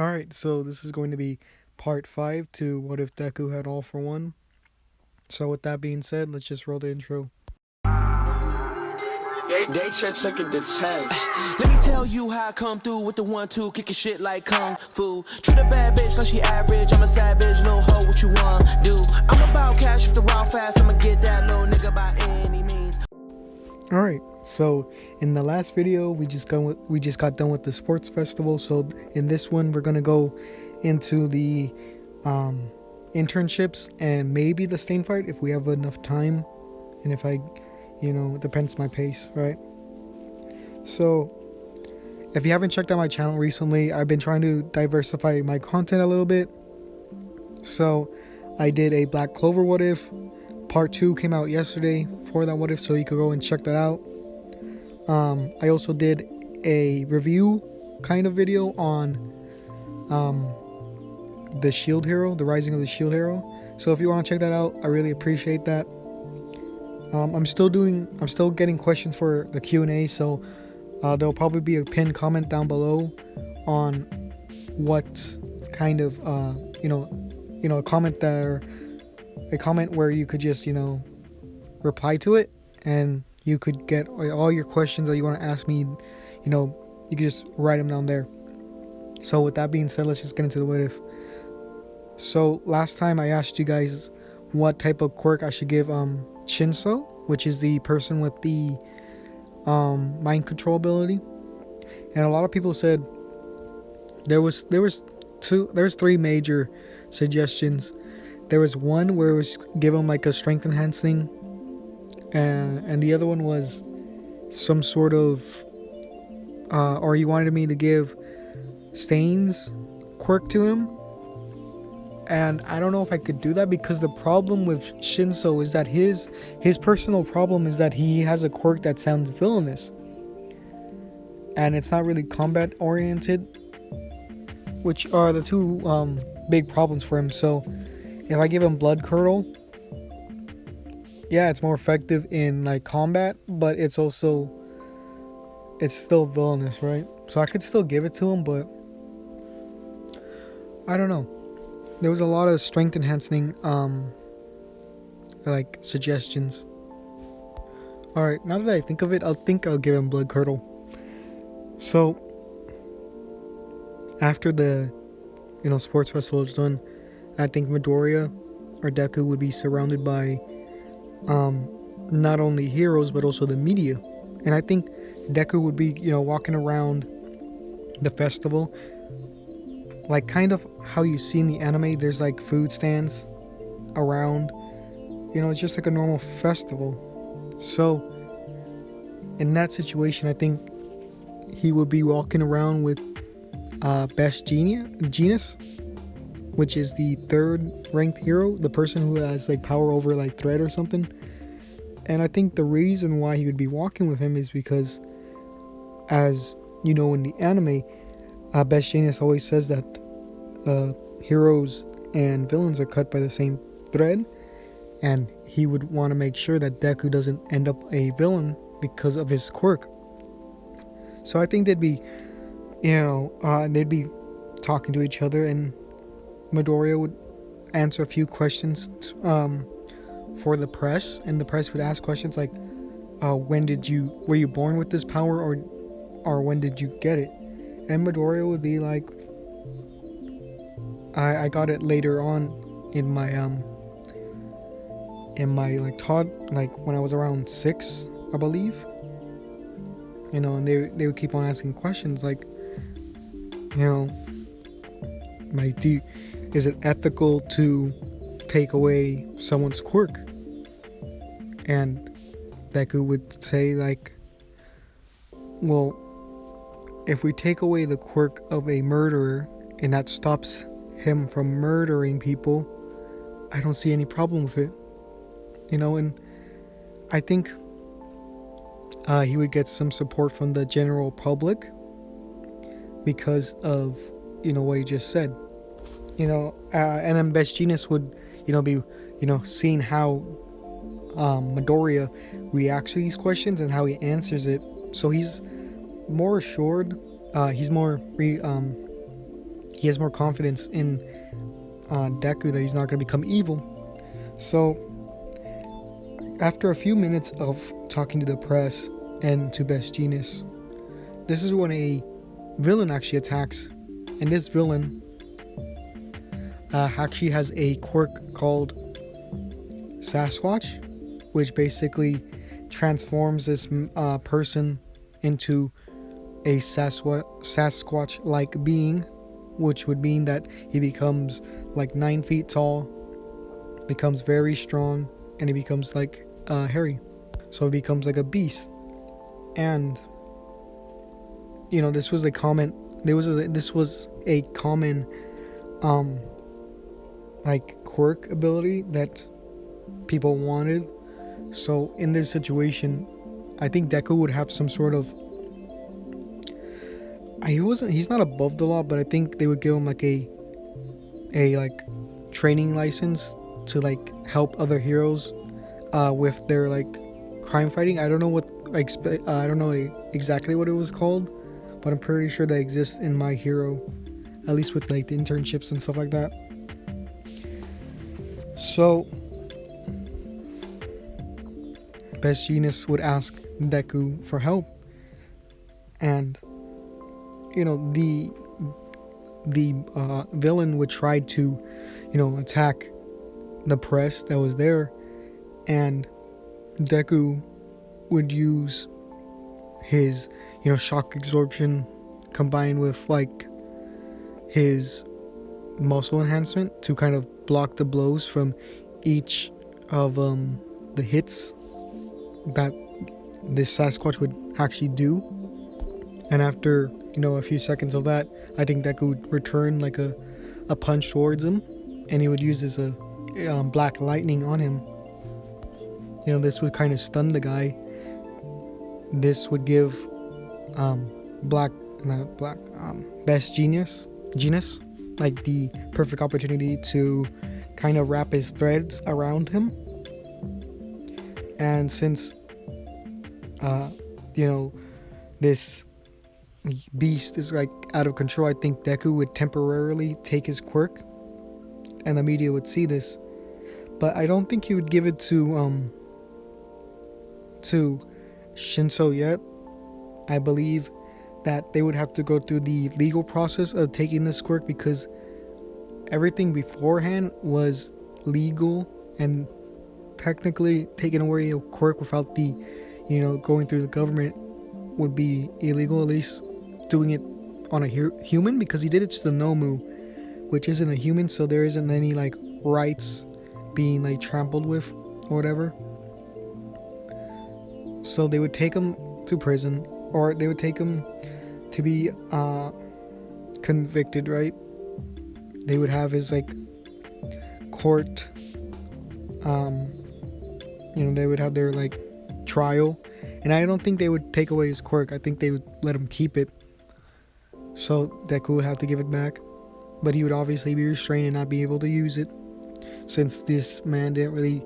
Alright, so this is going to be part 5 to What If Deku Had All for One. So with that being said, let's just roll the intro. They took it to 10. Let me tell you how I come through with the 1-2, kicking shit like kung fu. Treat a bad bitch like she average. I'm a savage, little hoe, what you want do? I'm about cash if the raw fast. I'ma get that little nigga by any means. Alright, so in the last video we just got done with the sports festival. So in this one we're gonna go into the internships and maybe the stain fight if we have enough time, and if it depends my pace, right? So if you haven't checked out my channel recently, I've been trying to diversify my content a little bit. So I did a Black Clover what if. Part 2 came out yesterday for that what if, so you could go and check that out. I also did a review kind of video on the Shield Hero, the Rising of the Shield Hero. So if you want to check that out, I really appreciate that. I'm still getting questions for the Q&A, so there'll probably be a pinned comment down below on what kind of a comment there, a comment where you could just reply to it, and you could get all your questions that you want to ask me. You could just write them down there. So with that being said, let's just get into the what if. So last time I asked you guys what type of quirk I should give Shinso, which is the person with the mind control ability, and a lot of people said there was three major suggestions. There was one where it was give him like a strength enhancing, and the other one was some sort of or you wanted me to give Stain's quirk to him. And I don't know if I could do that, because the problem with Shinso is that his personal problem is that he has a quirk that sounds villainous, and it's not really combat oriented, which are the two big problems for him. So if I give him Blood Curdle, yeah, it's more effective in like combat, but it's still villainous, right? So I could still give it to him, but I don't know. There was a lot of strength enhancing like suggestions. Alright, now that I think of it, I'll give him Blood Curdle. So after the sports festival is done, I think Midoriya or Deku would be surrounded by not only heroes but also the media. And I think Deku would be walking around the festival, like kind of how you see in the anime. There's like food stands around, it's just like a normal festival. So in that situation, I think he would be walking around with Best Genius, which is the 3rd ranked hero, the person who has like power over like thread or something. And I think the reason why he would be walking with him is because, as in the anime, Best Genius always says that heroes and villains are cut by the same thread, and he would want to make sure that Deku doesn't end up a villain because of his quirk. So I think they'd be talking to each other, and Midoriya would answer a few questions for the press, and the press would ask questions like, were you born with this power, or when did you get it? And Midoriya would be like, I got it later on in my like when I was around 6, I believe. And they would keep on asking questions like, is it ethical to take away someone's quirk? And Deku would say like, well, if we take away the quirk of a murderer and that stops him from murdering people, I don't see any problem with it. And I think he would get some support from the general public because of what he just said. And then Best Genius would be seeing how Midoriya reacts to these questions and how he answers it. So he's more assured, he's more he has more confidence in Deku that he's not going to become evil. So after a few minutes of talking to the press and to Best Genius, this is when a villain actually attacks. And this villain actually has a quirk called Sasquatch, which basically transforms this person into a Sasquatch-like being, which would mean that he becomes like 9 feet tall, becomes very strong, and he becomes like hairy. So he becomes like a beast. And this was a comment. This was a common like quirk ability that people wanted. So in this situation, I think Deku would have some sort of, he's not above the law, but I think they would give him like a like training license to like help other heroes with their like crime fighting. I don't know I don't know exactly what it was called, but I'm pretty sure that exists in My Hero, at least with like the internships and stuff like that. So Best Genius would ask Deku for help, and the villain would try to attack the press that was there, and Deku would use his shock absorption combined with like his muscle enhancement to kind of block the blows from each of the hits that this Sasquatch would actually do. And after a few seconds of that, I think Deku would return like a punch towards him, and he would use this black lightning on him. This would kind of stun the guy. This would give Best Genius like the perfect opportunity to kind of wrap his threads around him. And since this beast is like out of control, I think Deku would temporarily take his quirk, and the media would see this, but I don't think he would give it to Shinso yet. I believe that they would have to go through the legal process of taking this quirk, because everything beforehand was legal, and technically taking away a quirk without the going through the government would be illegal, at least doing it on a human, because he did it to the Nomu, which isn't a human, so there isn't any like rights being like trampled with or whatever. So they would take him to prison, or they would take him to be convicted, right? They would have his like court, they would have their like trial, and I don't think they would take away his quirk. I think they would let him keep it, so Deku would have to give it back, but he would obviously be restrained and not be able to use it, since this man didn't really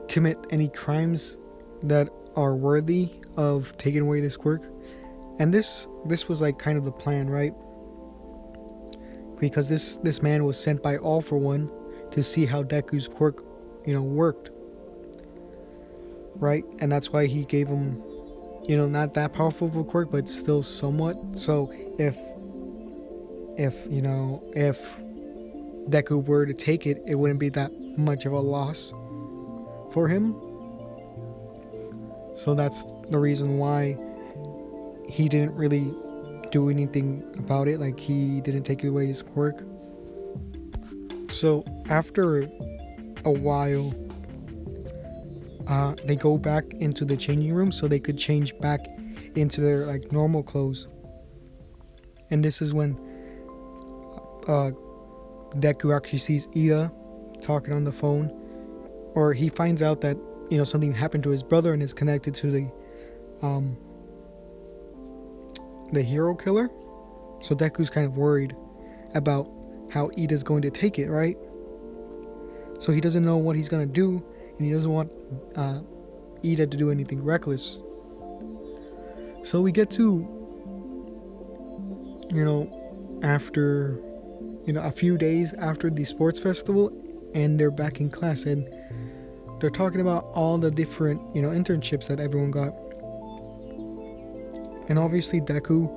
commit any crimes that are worthy of taking away this quirk. And this was like kind of the plan, right? Because this man was sent by All For One to see how Deku's quirk worked, right? And that's why he gave him not that powerful of a quirk, but still somewhat. So if Deku were to take it, it wouldn't be that much of a loss for him. So that's the reason why he didn't really do anything about it. Like, he didn't take away his quirk. So after a while, they go back into the changing room so they could change back into their like normal clothes. And this is when Deku actually sees Ida talking on the phone, or he finds out that something happened to his brother and is connected to the hero killer. So Deku's kind of worried about how Ida's going to take it, right? So he doesn't know what he's gonna do, and he doesn't want Ida to do anything reckless. So we get to after a few days after the sports festival, and they're back in class, and they're talking about all the different, internships that everyone got. And obviously Deku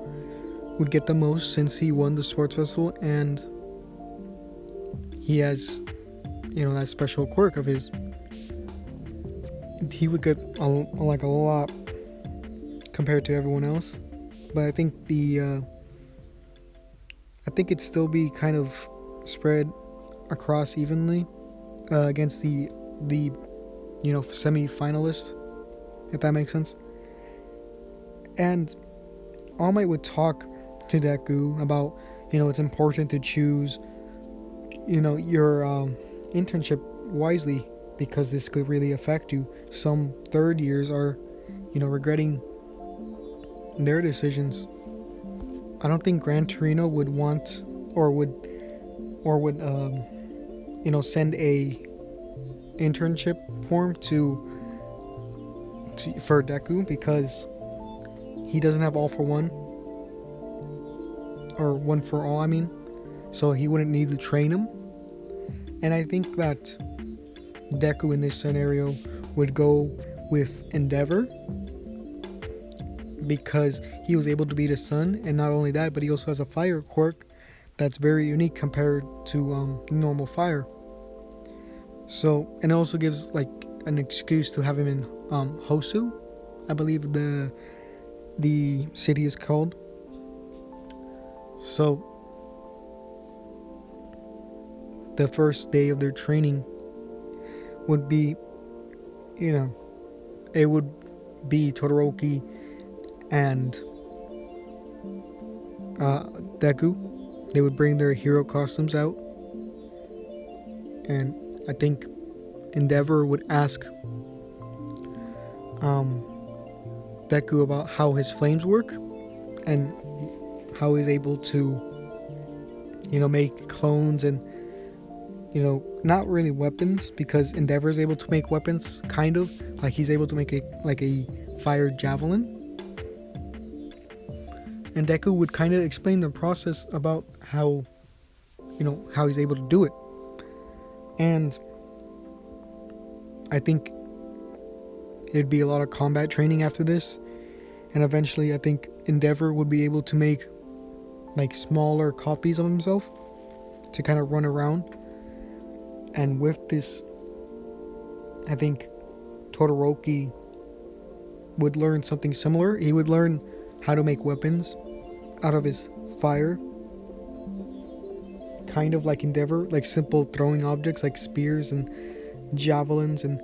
would get the most since he won the sports festival, and he has, that special quirk of his. He would get a lot compared to everyone else, but I think it'd still be kind of spread across evenly against the semi-finalists, if that makes sense. And All Might would talk to Deku about, it's important to choose, your internship wisely, because this could really affect you. Some third years are, regretting their decisions. I don't think Gran Torino would want or would send a internship form for Deku, because he doesn't have all for one, or one for all, I mean, so he wouldn't need to train him. And I think that Deku in this scenario would go with Endeavor, because he was able to beat his son, and not only that, but he also has a fire quirk that's very unique compared to normal fire. So, and it also gives like an excuse to have him in Hosu, I believe the city is called. So the first day of their training would be, it would be Todoroki and Deku. They would bring their hero costumes out, and I think Endeavor would ask Deku about how his flames work and how he's able to, make clones and, not really weapons, because Endeavor is able to make weapons, kind of like he's able to make a fire javelin. And Deku would kind of explain the process about how he's able to do it. And I think it'd be a lot of combat training after this. And eventually I think Endeavor would be able to make like smaller copies of himself to kind of run around. And with this, I think Todoroki would learn something similar. He would learn how to make weapons out of his fire, kind of like Endeavor, like simple throwing objects like spears and javelins and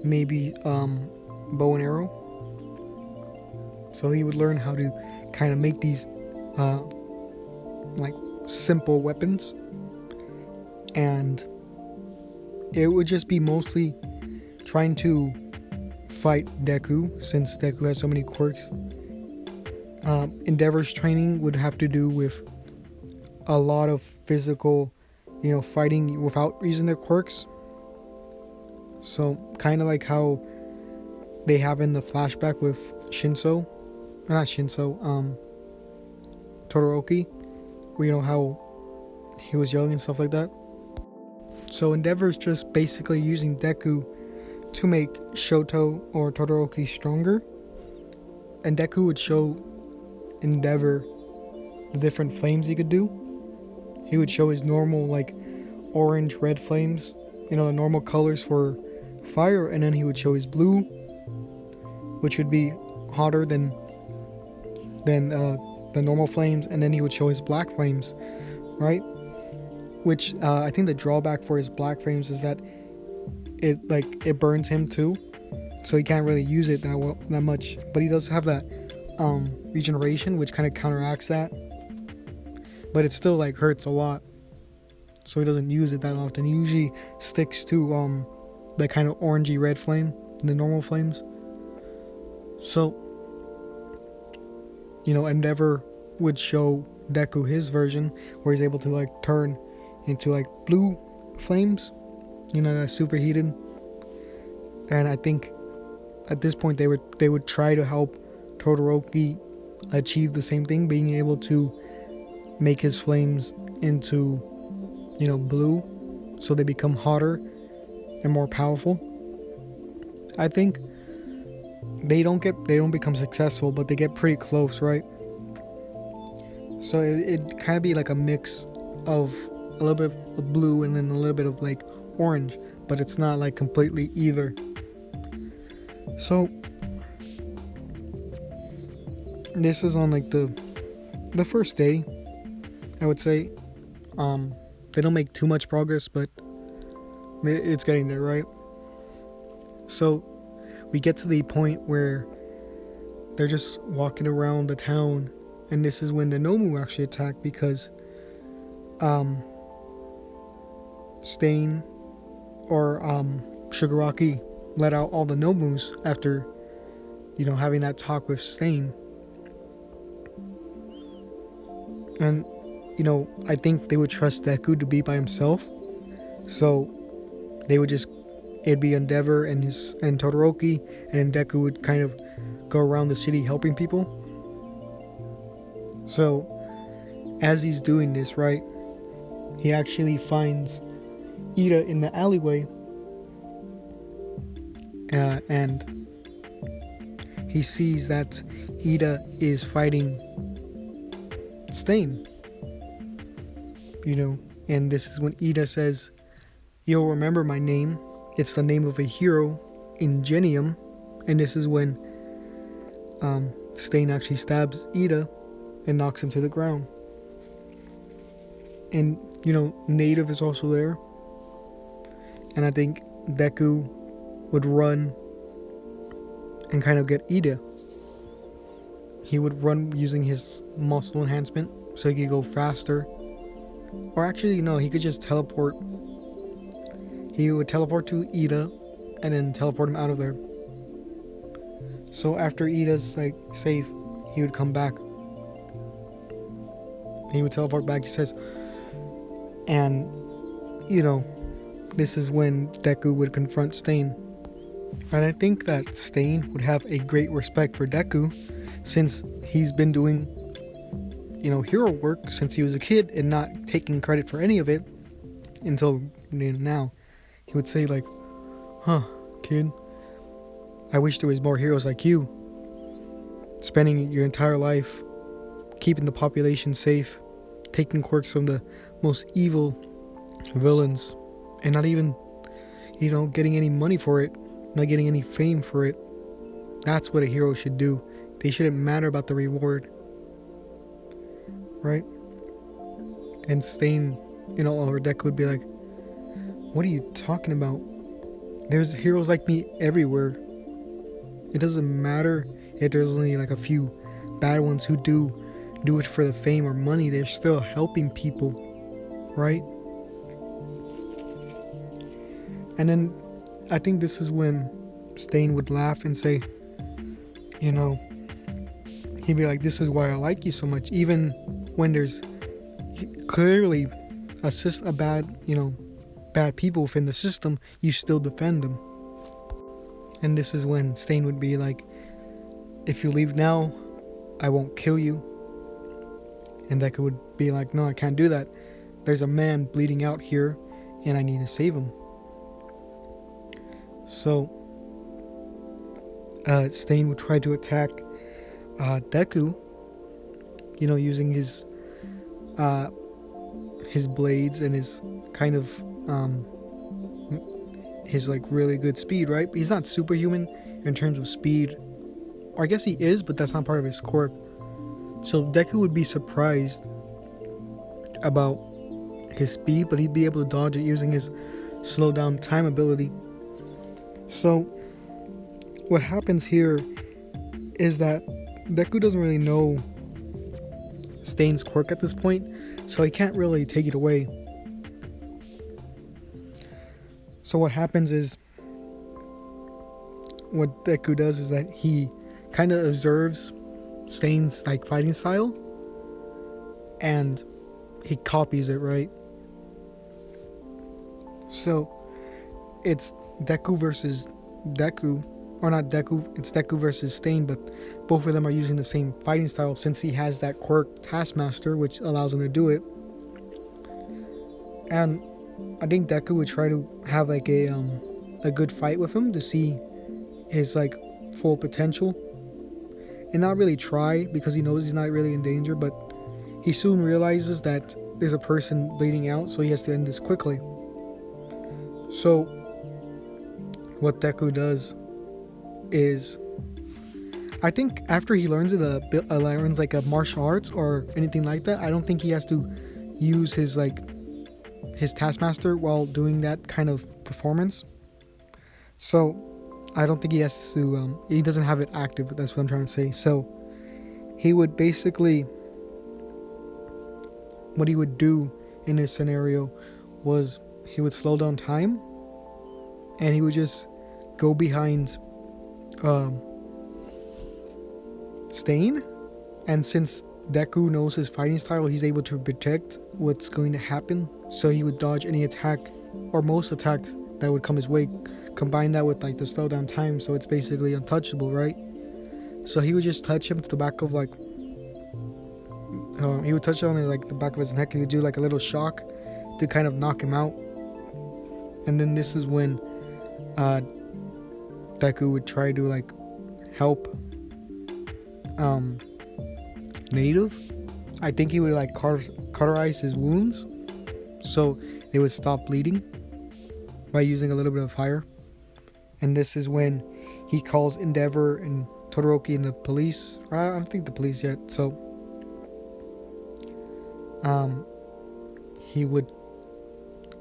maybe bow and arrow. So he would learn how to kind of make these like simple weapons, and it would just be mostly trying to fight Deku, since Deku has so many quirks. Endeavor's training would have to do with a lot of physical, fighting without using their quirks. So kind of like how they have in the flashback with Todoroki, where how he was young and stuff like that. So Endeavor's just basically using Deku to make Shoto or Todoroki stronger, and Deku would show Endeavor the different flames he could do. He would show his normal like orange, red flames, the normal colors for fire, and then he would show his blue, which would be hotter than the normal flames, and then he would show his black flames, right? Which I think the drawback for his black flames is that it burns him too, so he can't really use it that much. But he does have that regeneration, which kind of counteracts that, but it still hurts a lot, so he doesn't use it that often. He usually sticks to that kind of orangey red flame, the normal flames. So Endeavor would show Deku his version, where he's able to turn into blue flames, that's super heated. And I think at this point they would try to help Todoroki achieve the same thing, being able to make his flames into blue, so they become hotter and more powerful. I think they don't become successful, but they get pretty close, right? So it kind of be like a mix of a little bit of blue and then a little bit of like orange, but it's not like completely either. So this is on like the first day, I would say. They don't make too much progress, but it's getting there, right? So we get to the point where they're just walking around the town, and this is when the Nomu actually attack, because Stain or Shigaraki let out all the Nomus after having that talk with Stain. And I think they would trust Deku to be by himself, so they would it'd be Endeavor and Todoroki, and then Deku would kind of go around the city helping people. So as he's doing this, right, he actually finds Ida in the alleyway, and he sees that Ida is fighting Stain. And this is when Ida says, "You'll remember my name. It's the name of a hero, Ingenium." And this is when Stain actually stabs Ida and knocks him to the ground. And Native is also there, and I think Deku would run and kind of get Ida. He would run using his muscle enhancement so he could go faster. Or actually, no, he could just teleport. He would teleport to Ida and then teleport him out of there. So after Ida's like safe, he would come back. He would teleport back, he says. And, this is when Deku would confront Stain. And I think that Stain would have a great respect for Deku, since he's been doing hero work since he was a kid and not taking credit for any of it until now. He would say like, "Huh, kid, I wish there was more heroes like you, spending your entire life keeping the population safe, taking quirks from the most evil villains, and not even getting any money for it, not getting any fame for it. That's what a hero should do. They shouldn't matter about the reward." Right? And Stain, or Deku would be like, "What are you talking about? There's heroes like me everywhere. It doesn't matter if there's only like a few bad ones who do it for the fame or money. They're still helping people, right?" And then I think this is when Stain would laugh and say, he'd be like, "This is why I like you so much. Even when there's clearly a bad people within the system, you still defend them." And this is when Stain would be like, "If you leave now, I won't kill you." And Deku would be like, "No, I can't do that. There's a man bleeding out here, and I need to save him." So Stain would try to attack Deku, using his blades and his kind of his like really good speed, right? He's not superhuman in terms of speed, or I guess he is, but that's not part of his quirk. So Deku would be surprised about his speed, but he'd be able to dodge it using his slow down time ability. So what happens here is that Deku doesn't really know Stain's quirk at this point, so he can't really take it away. So what happens is, what Deku does is that he kind of observes Stain's like fighting style, and he copies it, right? So it's Deku versus Deku, or not Deku, it's Deku versus Stain, but both of them are using the same fighting style since he has that quirk Taskmaster, which allows him to do it. And I think Deku would try to have like a good fight with him to see his like full potential, and not really try because he knows he's not really in danger, but he soon realizes that there's a person bleeding out, so he has to end this quickly. So what Deku does is, I think after he learns learns like a martial arts or anything like that, I don't think he has to use his Taskmaster while doing that kind of performance. So I don't think he has to. He doesn't have it active. That's what I'm trying to say. So he would basically, what he would do in this scenario was he would slow down time, and he would just go behind Stain. And since Deku knows his fighting style, he's able to predict what's going to happen, so he would dodge any attack or most attacks that would come his way. Combine that with like the slow down time, so it's basically untouchable, right? So he would just touch him to the back of like he would touch on like the back of his neck, and he would do like a little shock to kind of knock him out. And then this is when Deku would try to like help Native. I think he would like cauterize his wounds so they would stop bleeding by using a little bit of fire. And this is when he calls Endeavor and Todoroki and the police. I don't think the police yet. So he would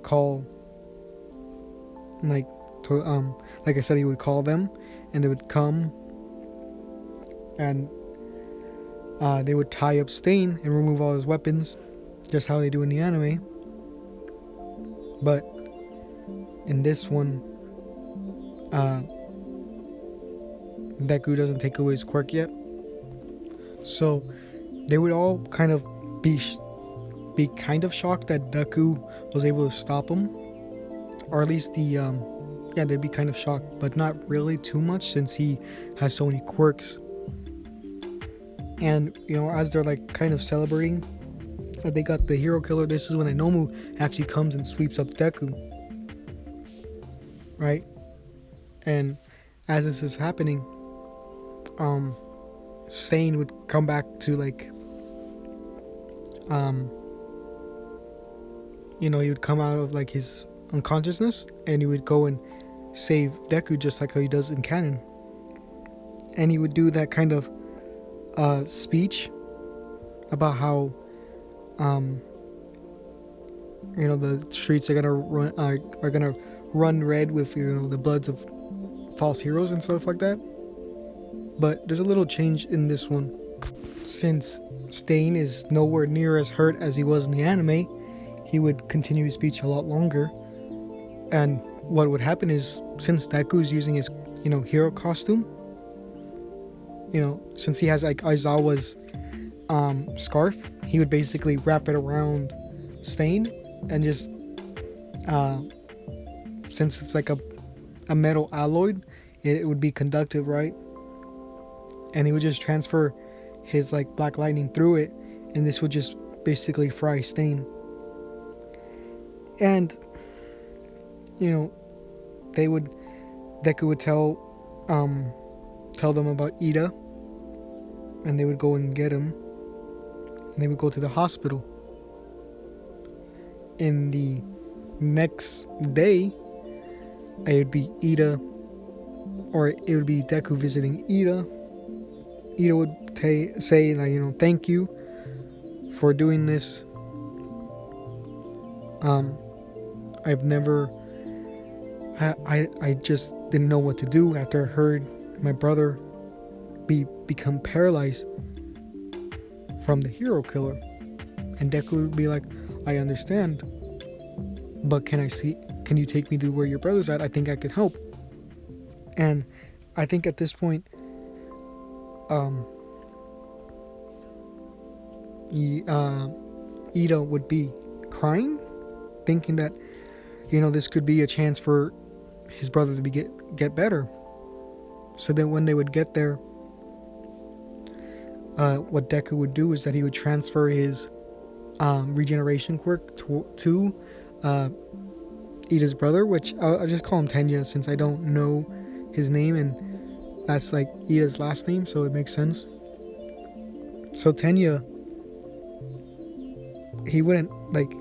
call like I said, he would call them, and they would come, and they would tie up Stain and remove all his weapons, just how they do in the anime. But in this one, Deku doesn't take away his quirk yet, so they would all kind of be kind of shocked that Deku was able to stop him, or at least they'd be kind of shocked, but not really too much since he has so many quirks. And as they're like kind of celebrating that they got the hero killer, this is when Inomu actually comes and sweeps up Deku, right? And as this is happening, Stain would come back to like he would come out of like his unconsciousness, and he would go and save Deku just like how he does in canon. And he would do that kind of speech about how the streets are gonna run red with the bloods of false heroes and stuff like that. But there's a little change in this one, since Stain is nowhere near as hurt as he was in the anime. He would continue his speech a lot longer, and what would happen is, since Deku's using his hero costume, since he has like Aizawa's scarf, he would basically wrap it around Stain, and just since it's like a metal alloy, it would be conductive, right? And he would just transfer his like black lightning through it, and this would just basically fry Stain. And Deku would tell them about Ida, and they would go and get him, and they would go to the hospital. In the next day, it would be Ida, or it would be Deku visiting Ida. Ida would say like, thank you for doing this. I just didn't know what to do after I heard my brother become paralyzed from the hero killer. And Deku would be like, I understand, but can you take me to where your brother's at? I think I could help. And I think at this point, Ida would be crying, thinking that this could be a chance for his brother to get better. So then when they would get there, what Deku would do is that he would transfer his regeneration quirk to Ida's brother, which I'll just call him Tenya since I don't know his name, and that's like Ida's last name, so it makes sense. So Tenya, he wouldn't like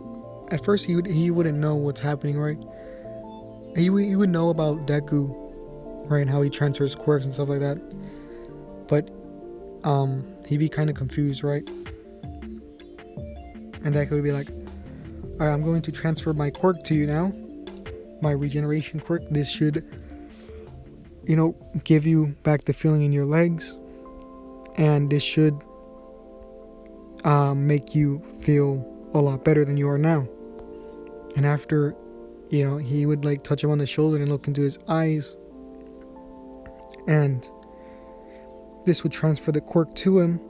at first he wouldn't know what's happening, right? He would know about Deku, right, and how he transfers quirks and stuff like that, but he'd be kind of confused, right? And Deku would be like, alright, I'm going to transfer my quirk to you now, my regeneration quirk. This should, give you back the feeling in your legs, and this should make you feel a lot better than you are now. And after, he would like touch him on the shoulder and look into his eyes, and this would transfer the quirk to him,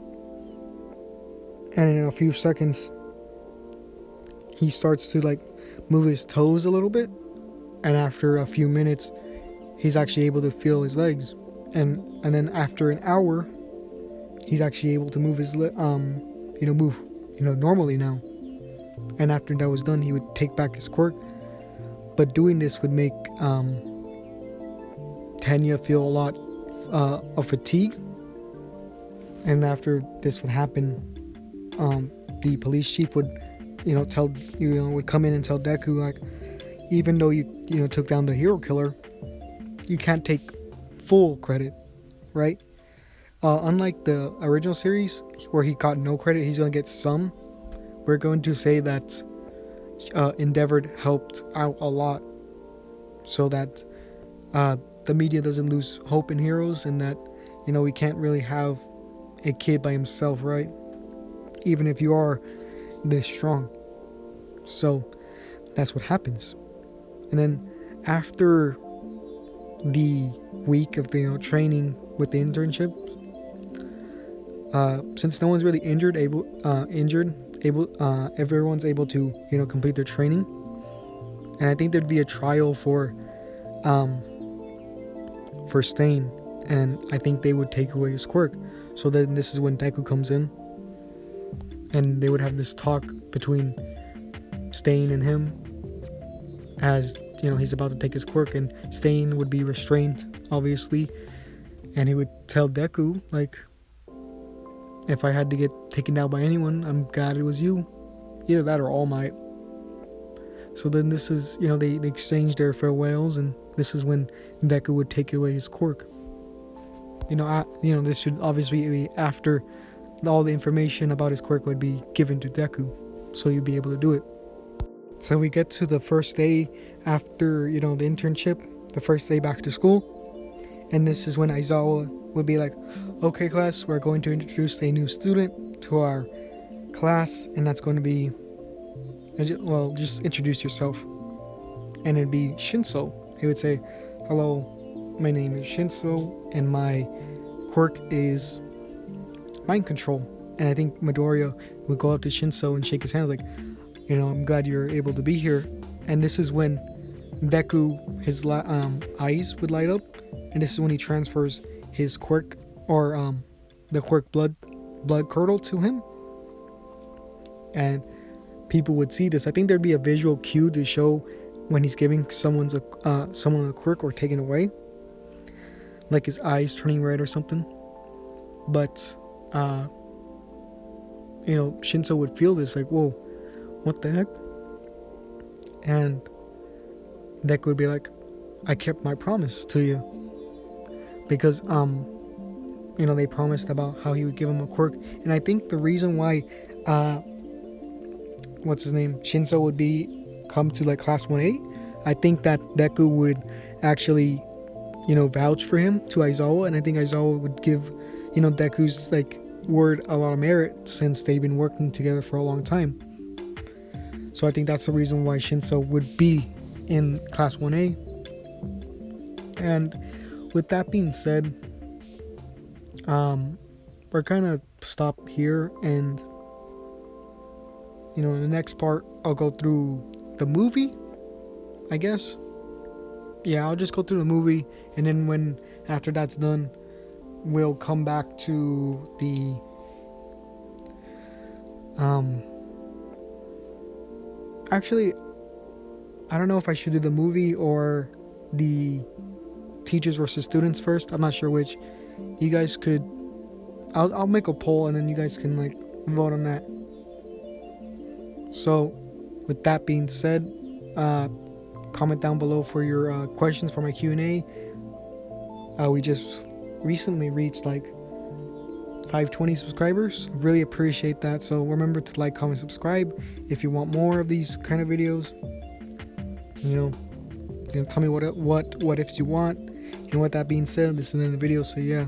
and in a few seconds he starts to like move his toes a little bit, and after a few minutes he's actually able to feel his legs, and then after an hour he's actually able to move his normally now. And after that was done, he would take back his quirk, but doing this would make Tanya feel a lot of fatigue. And after this would happen, the police chief would would come in and tell Deku, like, even though you took down the hero killer, you can't take full credit, right? Unlike the original series where he got no credit, he's gonna get some. We're going to say that Endeavor helped out a lot, so that the media doesn't lose hope in heroes, and that we can't really have a kid by himself, right? Even if you are this strong. So that's what happens. And then after the week of the training with the internship, since no one's really everyone's able to complete their training, and I think there'd be a trial for Stain, and I think they would take away his quirk. So then this is when Deku comes in, and they would have this talk between Stain and him, as he's about to take his quirk, and Stain would be restrained, obviously, and he would tell Deku, like, if I had to get taken down by anyone, I'm glad it was you. Either that or All Might. So then this is, they exchange their farewells, and this is when Deku would take away his quirk. This should obviously be after all the information about his quirk would be given to Deku, so you'd be able to do it. So we get to the first day after, the internship, the first day back to school, and this is when Aizawa would be like, okay class, we're going to introduce a new student to our class, and that's going to be, well, just introduce yourself. And it'd be Shinso. He would say, hello, my name is Shinso, and my quirk is mind control. And I think Midoriya would go up to Shinso and shake his hand like, I'm glad you're able to be here. And this is when Deku, his eyes would light up, and this is when he transfers his quirk, or the quirk blood curdle to him, and people would see this. I think there'd be a visual cue to show when he's giving someone a quirk or taking away, like his eyes turning red or something. But Shinso would feel this, like, whoa, what the heck? And Deku would be like, I kept my promise to you. Because they promised about how he would give him a quirk. And I think the reason why Shinso would come to like class 1A, I think that Deku would actually vouch for him to Aizawa, and I think Aizawa would give Deku's like word a lot of merit, since they've been working together for a long time. So I think that's the reason why Shinso would be in class 1A. And with that being said, we're gonna stop here, and in the next part I'll go through the movie, I guess. Yeah, I'll just go through the movie, and then after that's done, we'll come back to the actually, I don't know if I should do the movie or the teachers versus students first. I'm not sure which. You guys could. I'll make a poll and then you guys can like vote on that. So, with that being said, comment down below for your questions for my Q&A. We just recently reached like 520 subscribers. Really appreciate that. So remember to like, comment, subscribe if you want more of these kind of videos. You know, tell me what ifs you want. And with that being said, this is the end of the video. So yeah.